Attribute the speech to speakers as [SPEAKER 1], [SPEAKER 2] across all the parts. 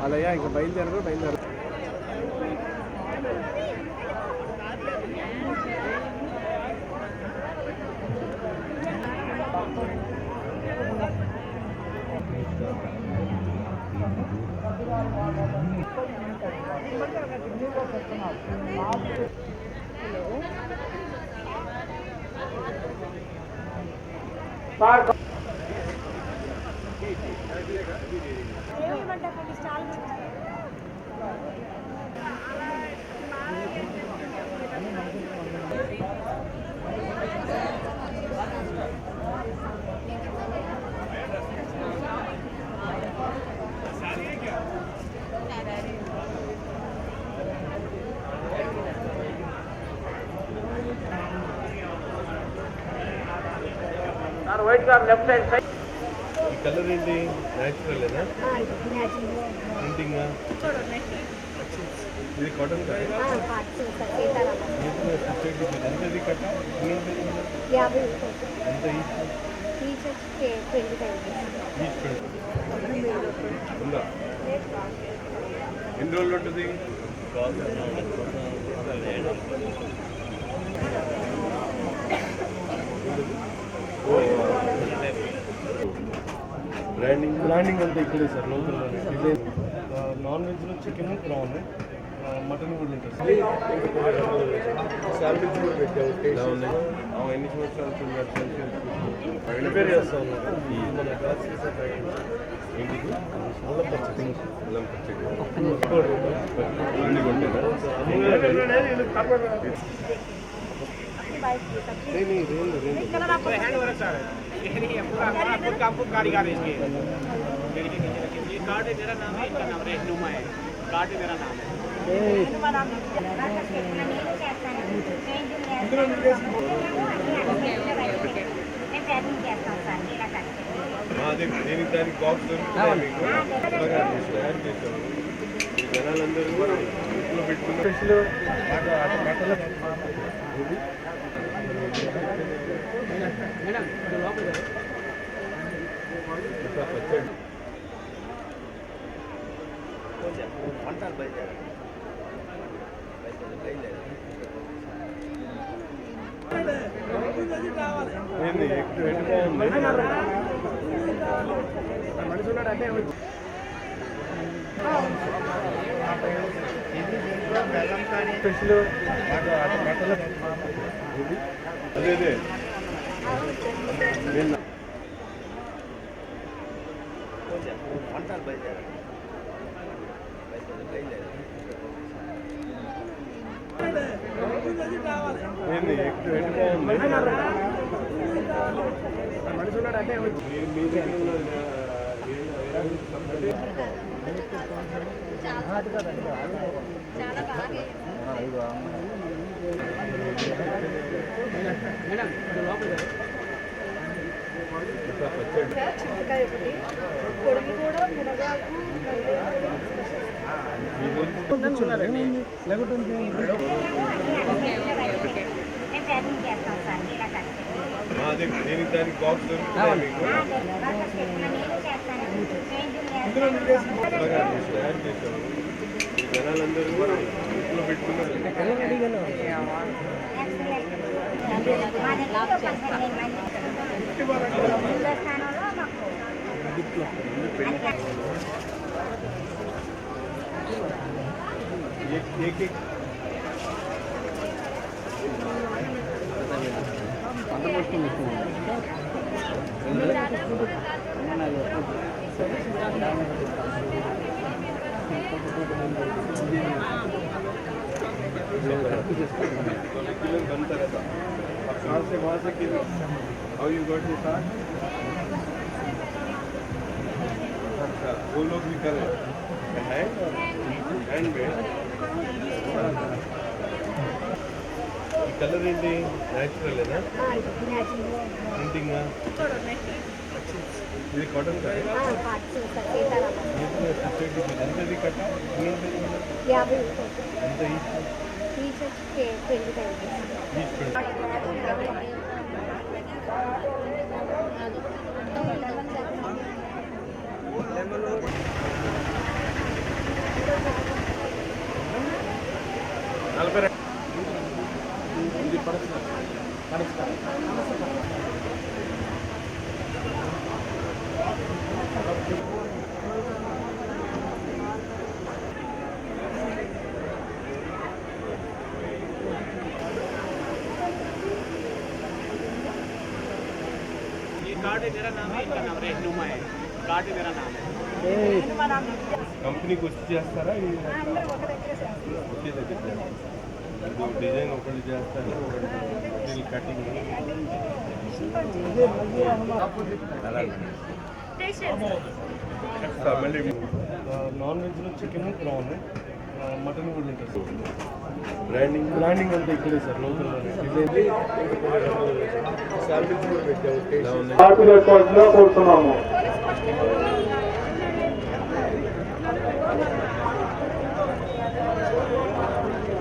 [SPEAKER 1] అలాగే ఇంకా బయలుదేరరు white car left side ఈ కలర్ ఏంటి నేచురల్ ఏనా ప్రింటింగ్ ఇది కాటన్ కదా ఎంతది కట్ట ఎంత ఉందా ఎన్ని రోజులు ఉంటుంది బ్రాండింగ్ అంతా ఇక్కడే సార్ లోకల్లోనే డిజైన్ నాన్ వెజ్లో చికెన్ ప్రాన్ మటన్ కూడా ఉంటుంది శాలరీస్ కూడా పెట్టాము ఎన్ని సంవత్సరాలు ప్రిపేర్ చేస్తా ఉన్నారు మన ఏంటిది అల్లం పచ్చడి
[SPEAKER 2] पूरा कारीगर है इसके ये कार्ड मेरा नाम है इनका नाम रहनुमा है कार्ड मेरा नाम है జనాలందరూ ఇంట్లో పెట్టుకున్న అదే
[SPEAKER 3] చింతకాయ ఒకటి పొడిగి కూడా మునగాకు
[SPEAKER 2] దానికి బాక్స్ జనాలందరూ ఇంట్లో పెట్టుకున్నారు बनता रहता अब से वहाँ से किलो और यू गॉट दिस अच्छा वो लोग भी करें हैंडमेड कलर ఏంటి నేచురల్ ఏనా ప్రింటింగ్ ఇది కాటన్ కదా ఎంతది కట్ట ఎంత ये कार्ड है मेरा नाम है, इनका नाम रहनुमा है। कार्ड मेरा नाम है।
[SPEAKER 1] కంపెనీకి వచ్చి చేస్తారా ఒకే దగ్గర డిజైన్ ఒకటి చేస్తారు ఒకటి కటింగ్ మళ్ళీ నాన్ వెజ్లో చికెన్ ప్రాన్ మటన్ కూడా ఉంటుంది బ్రాండింగ్ అంతా ఇక్కడే సార్ లోకల్లోనే డిజైన్ శాలరీస్ కూడా పెట్టాము కోరుతున్నాము.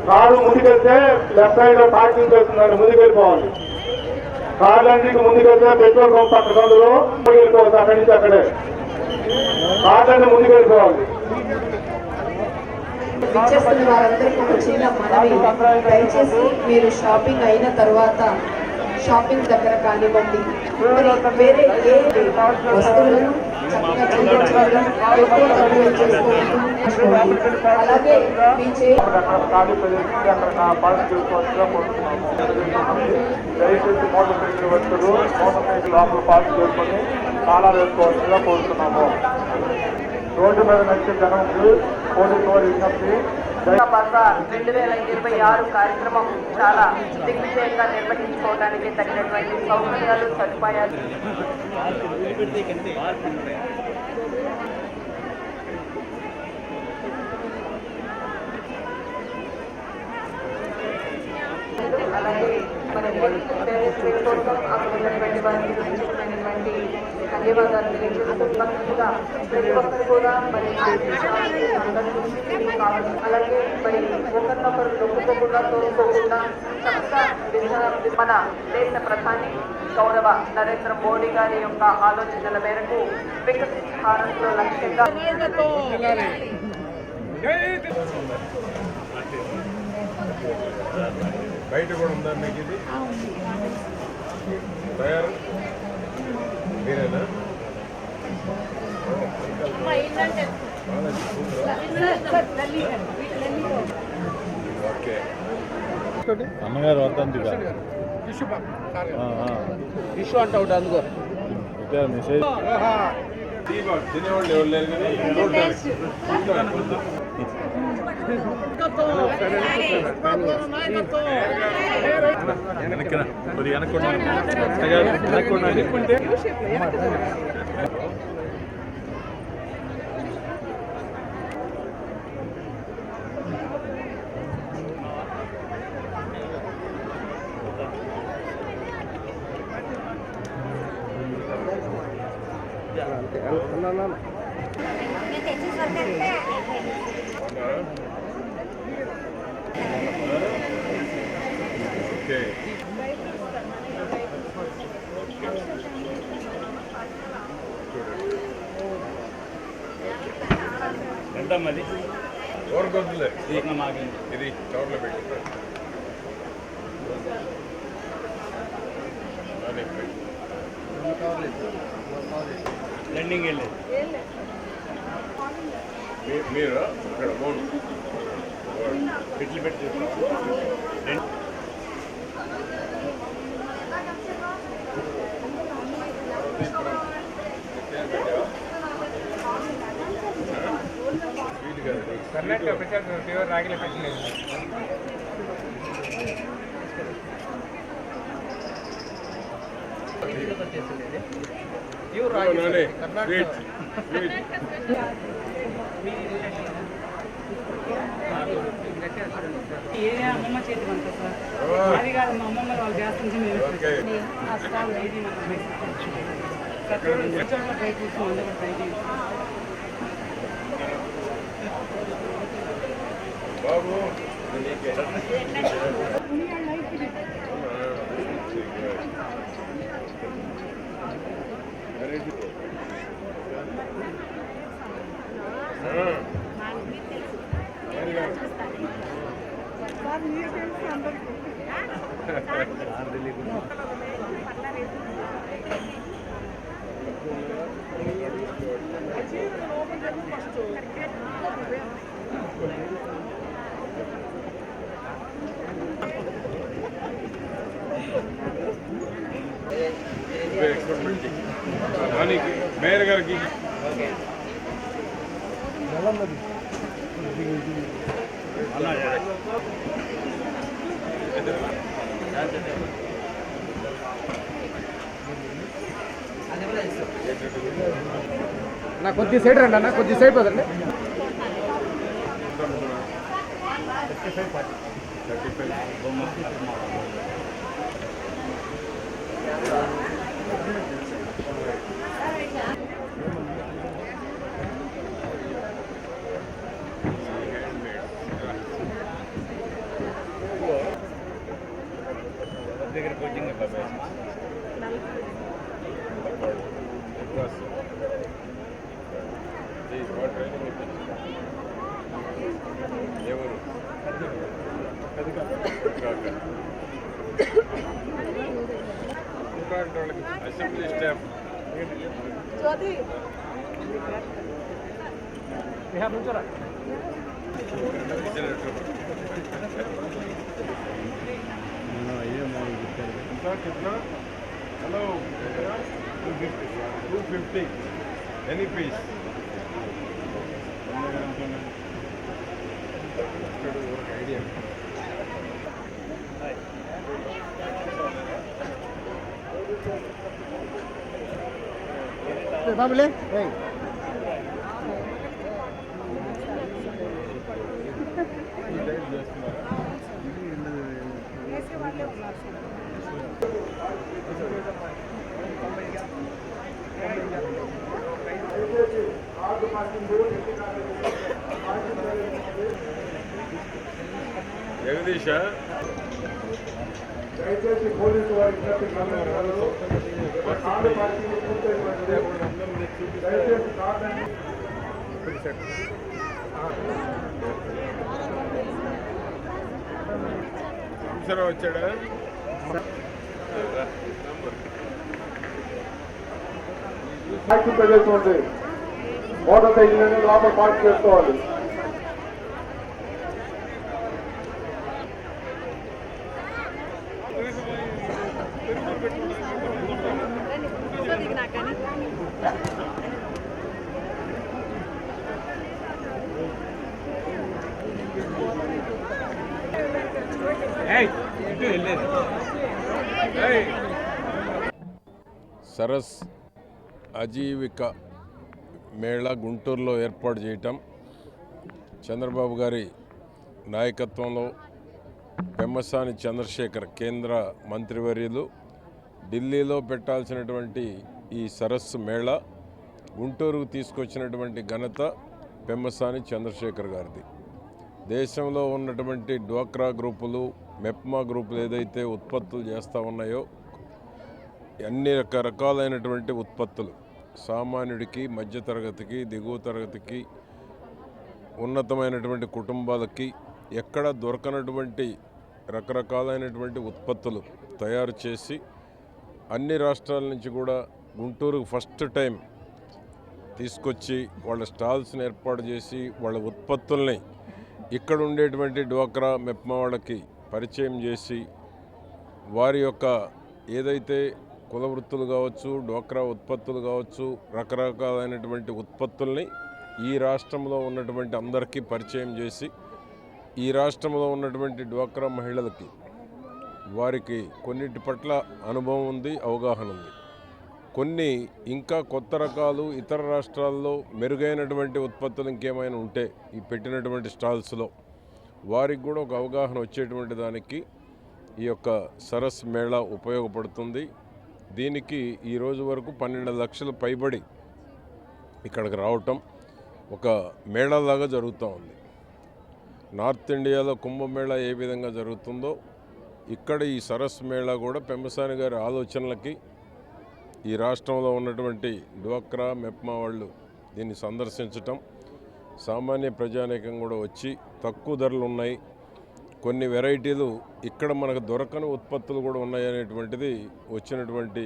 [SPEAKER 1] కారు ముందుకెళ్తే లెఫ్ట్ సైడ్ లో పార్కింగ్ చేస్తున్నారు, ముందుకెళ్ళిపోవాలి. కార్లన్నీ ముందుకెళ్తే పెట్రోల్ పంప్ అక్కడ అందులో ముందుకెళ్ళిపోవచ్చు, అక్కడి నుంచి అక్కడే కార్లన్నీ ముందుకెళ్ళిపోవాలి.
[SPEAKER 4] విచ్చేస్తున్న వారందరికీ ఒక చిన్న మనవి, దయచేసి మీరు షాపింగ్ అయిన తర్వాత షాపింగ్ దగ్గర కానివ్వండి, వేరే ఏ వస్తువులను చక్కగా చెల్లించడం, ఎక్కువ తక్కువ చేసుకోండి. అలాగే మీ
[SPEAKER 1] ఖాళీ ప్రదేశం అక్కడ పార్క్ చేసుకోవాల్సిగా కోరుతున్నాము. దయచేసి మోటార్ సైకిల్ వ్యక్తులు మోటార్ సైకిల్ లోపల పార్క్ చేసుకొని తాళాలు వేసుకోవాల్సిగా కోరుతున్నాము. రోడ్డు మీద నడిచే జనంకి పోలీసు వారి విజ్ఞప్తి,
[SPEAKER 4] బజార్ 2026 కార్యక్రమం చాలా దిగ్విజయంగా నిర్వహించుకోవడానికి తగినటువంటి సౌకర్యాలు సదుపాయాలు అలాగే మన పేరెంట్స్ కోసం అక్కడ ఉన్నటువంటి వారికి ప్రత్యేకమైనటువంటి ధన్యవాదాలు తెలియజేస్తున్నట్టుగా ప్రతి ఒక్కరు కూడా మరి అలాగే మరి ఒకరినొకరు నొప్పుకోకుండా తోడుకోకుండా చక్కగా మన దేశ ప్రధాని గౌరవ నరేంద్ర మోడీ గారి యొక్క ఆలోచనల మేరకు వికసిత్ భారత్లో లక్ష్యంగా
[SPEAKER 1] బయట కూడా ఉందా మీకు ఇది తయారు మీరేనా? ఓకే
[SPEAKER 5] అమ్మగారు వద్దంది
[SPEAKER 2] ఇష్యూ అంటే ఒకటి అందుకో
[SPEAKER 5] మెసేజ్
[SPEAKER 1] తినేవాళ్ళు ఎవరు లేరు కానీ ఓకే
[SPEAKER 5] ఎంతమ్మది
[SPEAKER 1] ఎవరికొద్దులే
[SPEAKER 5] మాకు
[SPEAKER 1] ఇది కవర్లో పెట్టి
[SPEAKER 5] రన్నింగ్ వెళ్ళేది
[SPEAKER 1] మీరు ఇక్కడ మూడు
[SPEAKER 5] పెట్లు పెట్టి
[SPEAKER 2] కర్ణాటక ప్రచారం ఫీవర్ రాగిలే పెట్టలేదు ప్యూర్ రాగి కర్ణాటక
[SPEAKER 6] ఏరియా అమ్మమ్మ చేతి వంట సార్, అది కాదు మా అమ్మమ్మ వాళ్ళు చేస్తుంది మేము ఆ స్టాల్ ఐడి ట్రై చేస్తాం, అందరూ ట్రై చేస్తాం.
[SPEAKER 1] బాబు
[SPEAKER 5] మేయర్ గారికి
[SPEAKER 7] నా కొద్ది సైడ్ రండి అన్న, కొద్ది సైడ్ పోదండి.
[SPEAKER 5] దగ్గర కోచింగ్ ఎవరు assembly staff hello 250 any peace idea
[SPEAKER 7] బాబులే
[SPEAKER 5] జగదీష
[SPEAKER 1] దయచేసి పోలీసు వారి దయచేసి
[SPEAKER 5] వచ్చాడా
[SPEAKER 1] ప్రదేశం ఉంది. మోటార్ సైకిల్ అనేది లోపల పార్క్ చేసుకోవాలి.
[SPEAKER 8] సరస్ ఆజీవిక మేళా గుంటూరులో ఏర్పాటు చేయటం చంద్రబాబు గారి నాయకత్వంలో పెమ్మసాని చంద్రశేఖర్ కేంద్ర మంత్రివర్యులు ఢిల్లీలో పెట్టాల్సినటువంటి ఈ సరస్సు మేళా గుంటూరుకు తీసుకొచ్చినటువంటి ఘనత పెమ్మసాని చంద్రశేఖర్ గారిది. దేశంలో ఉన్నటువంటి డ్వాక్రా గ్రూపులు, మెప్మా గ్రూపులు ఏదైతే ఉత్పత్తులు చేస్తూ ఉన్నాయో అన్ని రకరకాలైనటువంటి ఉత్పత్తులు సామాన్యుడికి, మధ్యతరగతికి, దిగువ తరగతికి, ఉన్నతమైనటువంటి కుటుంబాలకి ఎక్కడ దొరకనటువంటి రకరకాలైనటువంటి ఉత్పత్తులు తయారు చేసి అన్ని రాష్ట్రాల నుంచి కూడా గుంటూరుకు ఫస్ట్ టైం తీసుకొచ్చి వాళ్ళ స్టాల్స్ని ఏర్పాటు చేసి వాళ్ళ ఉత్పత్తుల్ని ఇక్కడ ఉండేటువంటి డ్వాక్రా మెప్మా వాళ్ళకి పరిచయం చేసి వారి యొక్క ఏదైతే కుల వృత్తులు కావచ్చు, డ్వాక్రా ఉత్పత్తులు కావచ్చు, రకరకాలైనటువంటి ఉత్పత్తుల్ని ఈ రాష్ట్రంలో ఉన్నటువంటి అందరికీ పరిచయం చేసి ఈ రాష్ట్రంలో ఉన్నటువంటి డ్వాక్రా మహిళలకి వారికి కొన్నిటి పట్ల అనుభవం ఉంది, అవగాహన ఉంది. కొన్ని ఇంకా కొత్త రకాలు ఇతర రాష్ట్రాల్లో మెరుగైనటువంటి ఉత్పత్తులు ఇంకేమైనా ఉంటే ఈ పెట్టినటువంటి స్టాల్స్లో వారికి కూడా ఒక అవగాహన వచ్చేటువంటి దానికి ఈ యొక్క సరస్ మేళా ఉపయోగపడుతుంది. దీనికి ఈరోజు వరకు 12 లక్షల పైబడి ఇక్కడికి రావటం ఒక మేళాలాగా జరుగుతూ ఉంది. నార్త్ ఇండియాలో కుంభమేళా ఏ విధంగా జరుగుతుందో ఇక్కడ ఈ సరస్ మేళా కూడా పెమ్మసాని గారి ఆలోచనలకి ఈ రాష్ట్రంలో ఉన్నటువంటి డ్వాక్రా మెప్మా వాళ్ళు దీన్ని సందర్శించటం, సామాన్య ప్రజానీకం కూడా వచ్చి తక్కువ ధరలు ఉన్నాయి, కొన్ని వెరైటీలు ఇక్కడ మనకు దొరకని ఉత్పత్తులు కూడా ఉన్నాయనేటువంటిది వచ్చినటువంటి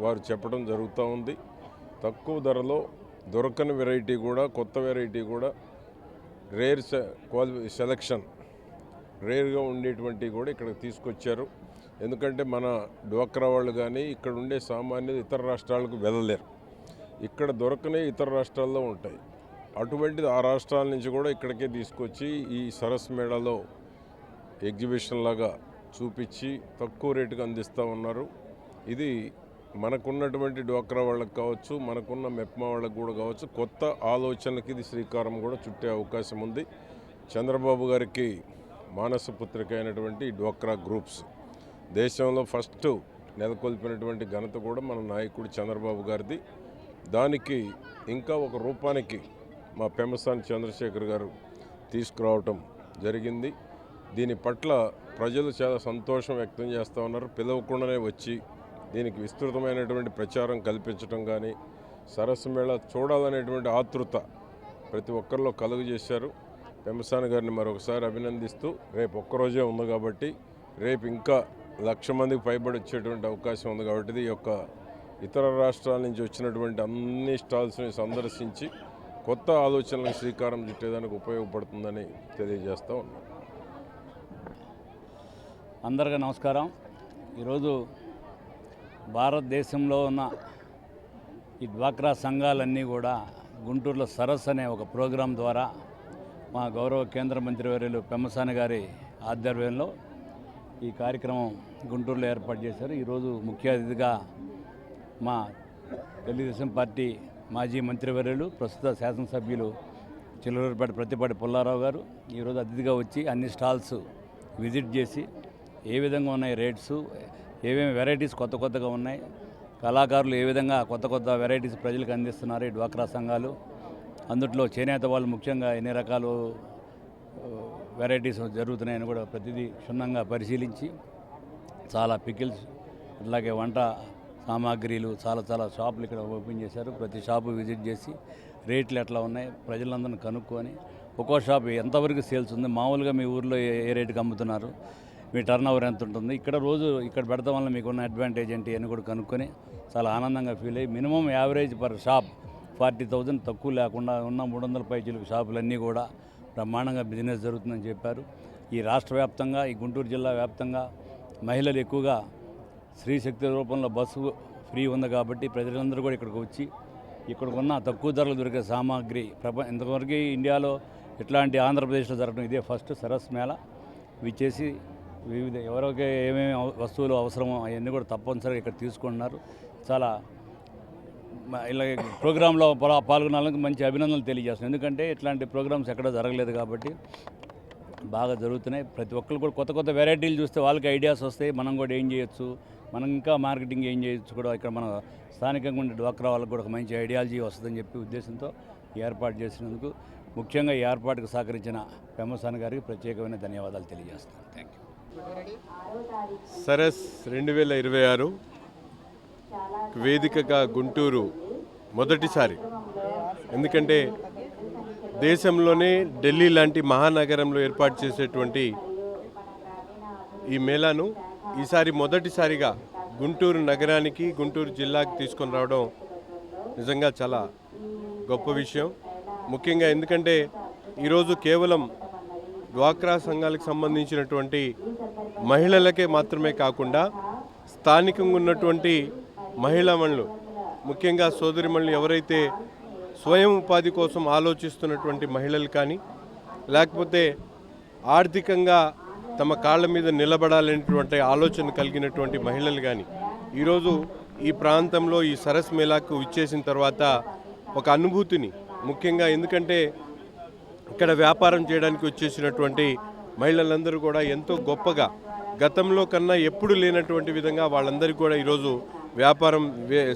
[SPEAKER 8] వారు చెప్పడం జరుగుతూ ఉంది. తక్కువ ధరలో దొరకని వెరైటీ కూడా, కొత్త వెరైటీ కూడా, రేర్ సెలక్షన్ రేర్గా ఉండేటువంటివి కూడా ఇక్కడికి తీసుకొచ్చారు. ఎందుకంటే మన డ్వాక్రా వాళ్ళు కానీ ఇక్కడ ఉండే సామాన్యులు ఇతర రాష్ట్రాలకు వెళ్ళలేరు, ఇక్కడ దొరకనే ఇతర రాష్ట్రాల్లో ఉంటాయి. అటువంటిది ఆ రాష్ట్రాల నుంచి కూడా ఇక్కడికే తీసుకొచ్చి ఈ సరస్ మేళాలో ఎగ్జిబిషన్ లాగా చూపించి తక్కువ రేటుకు అందిస్తూ ఉన్నారు. ఇది మనకున్నటువంటి డ్వాక్రా వాళ్ళకి కావచ్చు, మనకున్న మెప్మా వాళ్ళకి కూడా కావచ్చు, కొత్త ఆలోచనలకి ఇది శ్రీకారం కూడా చుట్టే అవకాశం ఉంది. చంద్రబాబు గారికి మానసపుత్రిక అయినటువంటి డ్వాక్రా గ్రూప్స్ దేశంలో ఫస్ట్ నెలకొల్పినటువంటి ఘనత కూడా మన నాయకుడు చంద్రబాబు గారిది. దానికి ఇంకా ఒక రూపానికి మా పెమ్మసాని చంద్రశేఖర్ గారు తీసుకురావటం జరిగింది. దీని పట్ల ప్రజలు చాలా సంతోషం వ్యక్తం చేస్తూ ఉన్నారు. పిలవకుండానే వచ్చి దీనికి విస్తృతమైనటువంటి ప్రచారం కల్పించడం కానీ, సరస్సు మేళ చూడాలనేటువంటి ఆతృత ప్రతి ఒక్కరిలో కలుగజేశారు. పెమ్మసాని గారిని మరొకసారి అభినందిస్తూ, రేపు ఒక్కరోజే ఉంది కాబట్టి రేపు ఇంకా 1,00,000 మందికి పైబడి వచ్చేటువంటి అవకాశం ఉంది కాబట్టి ఈ యొక్క ఇతర రాష్ట్రాల నుంచి వచ్చినటువంటి అన్ని స్టాల్స్ని సందర్శించి కొత్త ఆలోచనలకు శ్రీకారం చుట్టేదానికి ఉపయోగపడుతుందని తెలియజేస్తూ ఉన్నాం.
[SPEAKER 9] అందరికీ నమస్కారం. ఈరోజు భారతదేశంలో ఉన్న ఈ డ్వాక్రా సంఘాలన్నీ కూడా గుంటూరులో సరస్ అనే ఒక ప్రోగ్రాం ద్వారా మా గౌరవ కేంద్ర మంత్రివర్యులు పెమ్మసాని గారి ఆధ్వర్యంలో ఈ కార్యక్రమం గుంటూరులో ఏర్పాటు చేశారు. ఈరోజు ముఖ్య అతిథిగా మా తెలుగుదేశం పార్టీ మాజీ మంత్రివర్యులు, ప్రస్తుత శాసనసభ్యులు చిల్లూరుపేట ప్రతిపాటి పుల్లారావు గారు ఈరోజు అతిథిగా వచ్చి అన్ని స్టాల్స్ విజిట్ చేసి ఏ విధంగా ఉన్నాయి రేట్స్, ఏమేమి వెరైటీస్ కొత్తగా ఉన్నాయి, కళాకారులు ఏ విధంగా కొత్త వెరైటీస్ ప్రజలకు అందిస్తున్నారు ఈ డ్వాక్రా సంఘాలు, అందుట్లో చేనేత వాళ్ళు ముఖ్యంగా ఎన్ని రకాలు వెరైటీస్ జరుగుతున్నాయని కూడా ప్రతిదీ క్షుణ్ణంగా పరిశీలించి చాలా పికిల్స్ అట్లాగే వంట సామాగ్రిలు చాలా షాపులు ఇక్కడ ఓపెన్ చేశారు. ప్రతి షాపు విజిట్ చేసి రేట్లు ఎట్లా ఉన్నాయి ప్రజలందరినీ కనుక్కొని ఒక్కో షాప్ ఎంతవరకు సేల్స్ ఉంది, మామూలుగా మీ ఊర్లో ఏ రేటుకి అమ్ముతున్నారు, మీ టర్న్ ఓవర్ ఎంత ఉంటుంది, ఇక్కడ రోజు ఇక్కడ పెడతాం వల్ల మీకున్న అడ్వాంటేజ్ ఏంటి అని కూడా కనుక్కొని చాలా ఆనందంగా ఫీల్ అయ్యి మినిమం యావరేజ్ పర్ షాప్ 40,000 తక్కువ లేకుండా ఉన్న 300 పైచీలకు షాపులన్నీ కూడా బ్రహ్మాండంగా బిజినెస్ జరుగుతుందని చెప్పారు. ఈ రాష్ట్ర వ్యాప్తంగా, ఈ గుంటూరు జిల్లా వ్యాప్తంగా మహిళలు ఎక్కువగా స్త్రీ శక్తి రూపంలో బస్సు ఫ్రీ ఉంది కాబట్టి ప్రజలందరూ కూడా ఇక్కడికి వచ్చి ఇక్కడికున్న తక్కువ ధరలు దొరికే సామాగ్రి ఇంతవరకు ఇండియాలో ఇట్లాంటి ఆంధ్రప్రదేశ్లో జరగడం ఇదే ఫస్ట్ సరస్ మేళ. విచ్చేసి వివిధ ఎవరికి ఏమేమి వస్తువులు అవసరమో అవన్నీ కూడా తప్పనిసరిగా ఇక్కడ తీసుకుంటున్నారు. చాలా ఇలా ప్రోగ్రాంలో పాల్గొనాలని మంచి అభినందనలు తెలియజేస్తున్నాను. ఎందుకంటే ఇట్లాంటి ప్రోగ్రామ్స్ ఎక్కడ జరగలేదు కాబట్టి బాగా జరుగుతున్నాయి. ప్రతి ఒక్కరు కూడా కొత్త వెరైటీలు చూస్తే వాళ్ళకి ఐడియాస్ వస్తాయి, మనం కూడా ఏం చేయొచ్చు, మనం ఇంకా మార్కెటింగ్ ఏం చేయొచ్చు కూడా ఇక్కడ మన స్థానికంగా ఉండే డ్వాక్రా వాళ్ళకి కూడా ఒక మంచి ఐడియాలజీ వస్తుందని చెప్పి ఉద్దేశంతో ఏర్పాటు చేసినందుకు ముఖ్యంగా ఈ ఏర్పాటుకు సహకరించిన పెమ్మసాని గారికి ప్రత్యేకమైన ధన్యవాదాలు తెలియజేస్తున్నాను. Thank you.
[SPEAKER 5] సరస్ 2026 వేదికగా గుంటూరు మొదటిసారి, ఎందుకంటే దేశంలోనే ఢిల్లీ లాంటి మహానగరంలో ఏర్పాటు చేసేటువంటి ఈ మేళాను ఈసారి మొదటిసారిగా గుంటూరు నగరానికి, గుంటూరు జిల్లాకి తీసుకొని రావడం నిజంగా చాలా గొప్ప విషయం. ముఖ్యంగా ఎందుకంటే ఈరోజు కేవలం డ్వాక్రా సంఘాలకు సంబంధించినటువంటి మహిళలకే మాత్రమే కాకుండా స్థానికంగా ఉన్నటువంటి మహిళామణులు, ముఖ్యంగా సోదరిమణులు ఎవరైతే స్వయం ఉపాధి కోసం ఆలోచిస్తున్నటువంటి మహిళలు కానీ, లేకపోతే ఆర్థికంగా తమ కాళ్ళ మీద నిలబడాలనేటువంటి ఆలోచన కలిగినటువంటి మహిళలు కానీ ఈరోజు ఈ ప్రాంతంలో ఈ సరస్ మేళాకు విచ్చేసిన తర్వాత ఒక అనుభూతిని, ముఖ్యంగా ఎందుకంటే ఇక్కడ వ్యాపారం చేయడానికి వచ్చేసినటువంటి మహిళలందరూ కూడా ఎంతో గొప్పగా గతంలో కన్నా ఎప్పుడు లేనటువంటి విధంగా వాళ్ళందరికీ కూడా ఈరోజు వ్యాపారం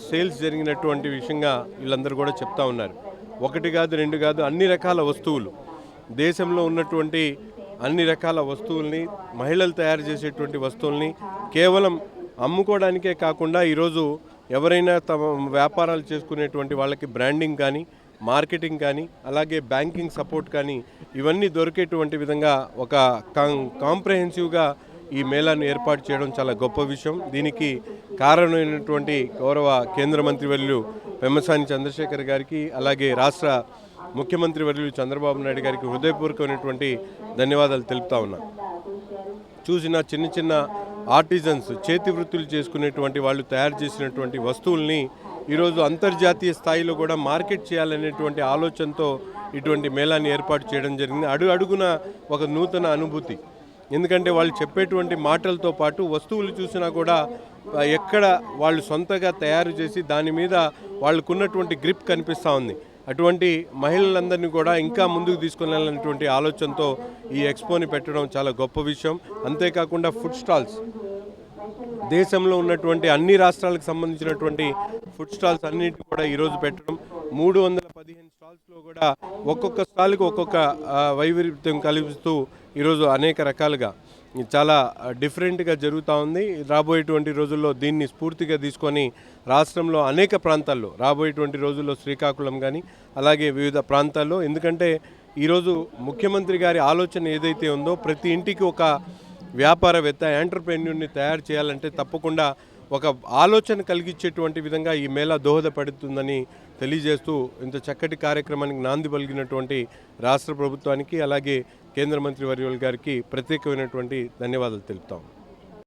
[SPEAKER 5] సేల్స్ జరిగినటువంటి విషయంగా వీళ్ళందరూ కూడా చెప్తా ఉన్నారు. 1 కాదు 2 కాదు, అన్ని రకాల వస్తువులు, దేశంలో ఉన్నటువంటి అన్ని రకాల వస్తువుల్ని, మహిళలు తయారు చేసేటువంటి వస్తువుల్ని కేవలం అమ్ముకోవడానికే కాకుండా ఈరోజు ఎవరైనా తమ వ్యాపారాలు చేసుకునేటువంటి వాళ్ళకి బ్రాండింగ్ కానీ, మార్కెటింగ్ కానీ, అలాగే బ్యాంకింగ్ సపోర్ట్ కానీ ఇవన్నీ దొరికేటువంటి విధంగా ఒక కాంప్రహెన్సివ్గా ఈ మేళాను ఏర్పాటు చేయడం చాలా గొప్ప విషయం. దీనికి కారణమైనటువంటి గౌరవ కేంద్ర మంత్రివర్యులు పెమ్మసాని చంద్రశేఖర్ గారికి, అలాగే రాష్ట్ర ముఖ్యమంత్రి వర్యులు చంద్రబాబు నాయుడు గారికి హృదయపూర్వకమైనటువంటి ధన్యవాదాలు తెలుపుతా ఉన్నాను. చూసిన చిన్న చిన్న ఆర్టిజన్స్, చేతి వృత్తులు చేసుకునేటువంటి వాళ్ళు తయారు చేసినటువంటి వస్తువుల్ని ఈరోజు అంతర్జాతీయ స్థాయిలో కూడా మార్కెట్ చేయాలనేటువంటి ఆలోచనతో ఇటువంటి మేళాన్ని ఏర్పాటు చేయడం జరిగింది. అడుగున ఒక నూతన అనుభూతి. ఎందుకంటే వాళ్ళు చెప్పేటువంటి మాటలతో పాటు వస్తువులు చూసినా కూడా ఎక్కడ వాళ్ళు సొంతగా తయారు చేసి దాని మీద వాళ్ళకున్నటువంటి గ్రిప్ కనిపిస్తూ ఉంది. అటువంటి మహిళలందరినీ కూడా ఇంకా ముందుకు తీసుకుని వెళ్ళాలనేటువంటి ఆలోచనతో ఈ ఎక్స్పోని పెట్టడం చాలా గొప్ప విషయం. అంతేకాకుండా ఫుడ్ స్టాల్స్, దేశంలో ఉన్నటువంటి అన్ని రాష్ట్రాలకు సంబంధించినటువంటి ఫుడ్ స్టాల్స్ అన్నింటినీ కూడా ఈరోజు పెట్టడం, 315 స్టాల్స్లో కూడా ఒక్కొక్క స్టాల్కి ఒక్కొక్క వైవిధ్యం కల్పిస్తూ ఈరోజు అనేక రకాలుగా చాలా డిఫరెంట్గా జరుగుతూ ఉంది. రాబోయేటువంటి రోజుల్లో దీన్ని స్ఫూర్తిగా తీసుకొని రాష్ట్రంలో అనేక ప్రాంతాల్లో రాబోయేటువంటి రోజుల్లో శ్రీకాకుళం కానీ అలాగే వివిధ ప్రాంతాల్లో, ఎందుకంటే ఈరోజు ముఖ్యమంత్రి గారి ఆలోచన ఏదైతే ఉందో ప్రతి ఇంటికి ఒక వ్యాపారవేత్త, యాంటర్ప్రెన్యూర్ని తయారు చేయాలంటే తప్పకుండా ఒక ఆలోచన కలిగించేటువంటి విధంగా ఈ మేళా దోహదపడుతుందని తెలియజేస్తూ ఇంత చక్కటి కార్యక్రమానికి నాంది పలికినటువంటి రాష్ట్ర ప్రభుత్వానికి అలాగే కేంద్ర మంత్రి వర్యుల గారికి ప్రత్యేకమైనటువంటి ధన్యవాదాలు తెలుపుతాం.